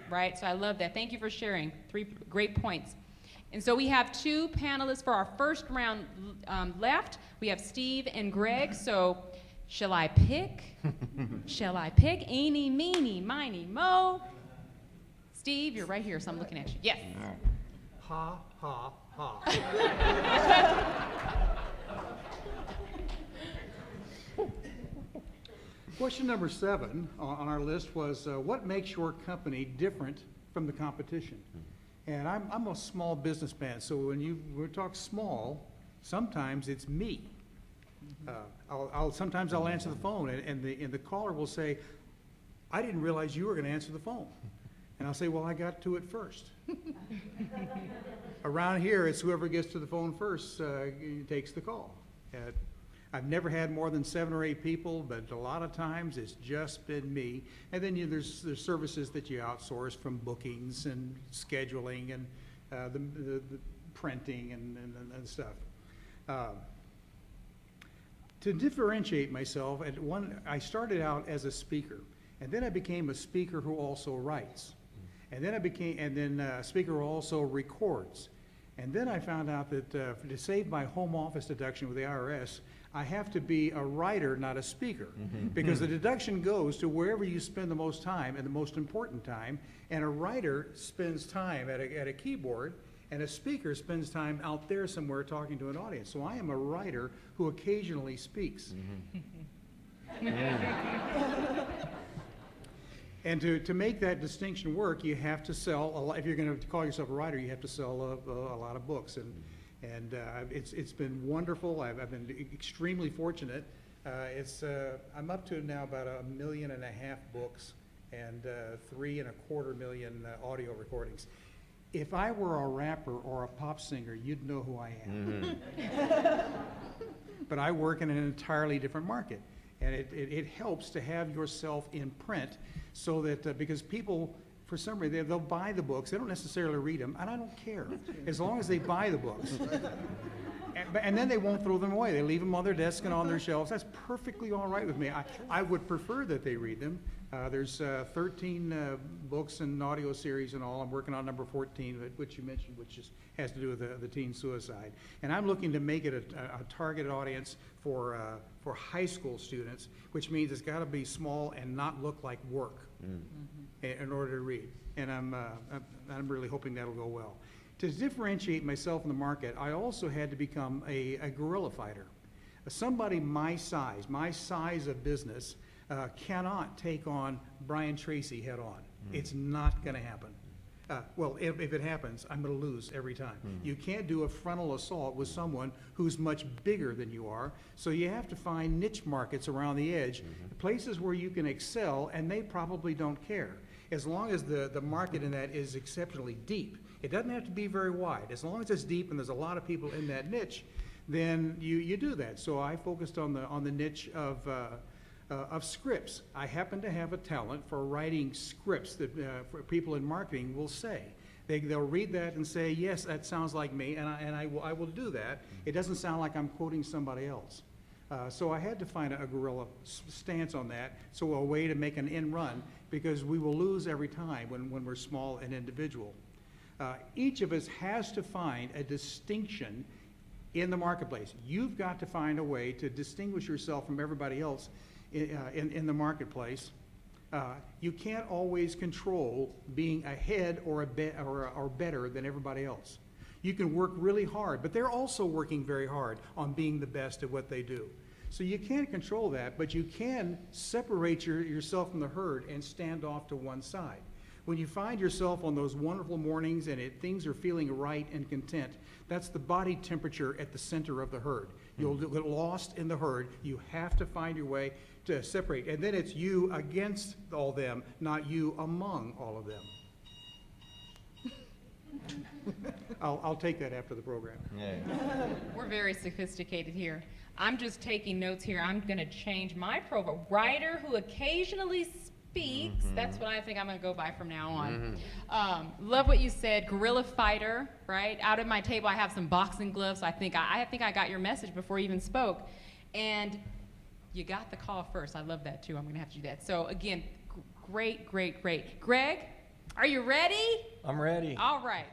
right? So I love that. Thank you for sharing. 3 great points. And so we have 2 panelists for our first round left. We have Steve and Greg. So shall I pick? Shall I pick? Eeny, meeny, miny, mo. Steve, you're right here, so I'm looking at you. Yes. Ha, ha, ha. Question number 7 on our list was, what makes your company different from the competition? And I'm a small businessman, so when we talk small, sometimes it's me. Sometimes I'll answer the phone, and the caller will say, I didn't realize you were going to answer the phone. And I'll say, well, I got to it first. Around here, it's whoever gets to the phone first takes the call. I've never had more than 7 or 8 people, but a lot of times it's just been me. And then there's services that you outsource, from bookings and scheduling and the printing and stuff. To differentiate myself, I started out as a speaker, and then I became a speaker who also writes. And then a speaker who also records. And then I found out that to save my home office deduction with the IRS, I have to be a writer, not a speaker. Because the deduction goes to wherever you spend the most time and the most important time, and a writer spends time at a keyboard, and a speaker spends time out there somewhere talking to an audience. So I am a writer who occasionally speaks. And to make that distinction work, you have to sell a lot. If you're going to call yourself a writer, you have to sell a lot of books. And it's been wonderful. I've been extremely fortunate. I'm up to now about 1.5 million books and 3.25 million audio recordings. If I were a rapper or a pop singer, you'd know who I am. But I work in an entirely different market. And it helps to have yourself in print, so that because people, for some reason, they'll buy the books. They don't necessarily read them, and I don't care, as long as they buy the books. And then they won't throw them away. They leave them on their desk and on their shelves. That's perfectly all right with me. I would prefer that they read them. There's 13 books and audio series and all. I'm working on number 14, which you mentioned, which has to do with the teen suicide. And I'm looking to make it a targeted audience for high school students, which means it's got to be small and not look like work in order to read. And I'm really hoping that'll go well. To differentiate myself in the market, I also had to become a guerrilla fighter. Somebody my size of business, cannot take on Brian Tracy head on. It's not going to happen. Well, if it happens, I'm going to lose every time. You can't do a frontal assault with someone who's much bigger than you are, so you have to find niche markets around the edge, places where you can excel, and they probably don't care. As long as the market in that is exceptionally deep. It doesn't have to be very wide. As long as it's deep and there's a lot of people in that niche, then you do that. So I focused on the niche of scripts. I happen to have a talent for writing scripts that for people in marketing will say. They'll read that and say, yes, that sounds like me, and I will do that. It doesn't sound like I'm quoting somebody else. So I had to find a guerrilla stance on that, so a way to make an end run, because we will lose every time when we're small and individual. Each of us has to find a distinction in the marketplace. You've got to find a way to distinguish yourself from everybody else in the marketplace. You can't always control being ahead or better than everybody else. You can work really hard, but they're also working very hard on being the best at what they do. So you can't control that, but you can separate yourself from the herd and stand off to one side. When you find yourself on those wonderful mornings and things are feeling right and content, that's the body temperature at the center of the herd. You'll get lost in the herd. You have to find your way to separate. And then it's you against all them, not you among all of them. I'll take that after the program. Yeah. We're very sophisticated here. I'm just taking notes here. I'm going to change my profile. Writer who occasionally speaks. That's what I think I'm going to go by from now on. Love what you said. Guerrilla fighter, right? Out at my table, I have some boxing gloves. I think I got your message before you even spoke. And you got the call first. I love that, too. I'm going to have to do that. So, again, great. Greg, Are you ready? I'm ready. All right.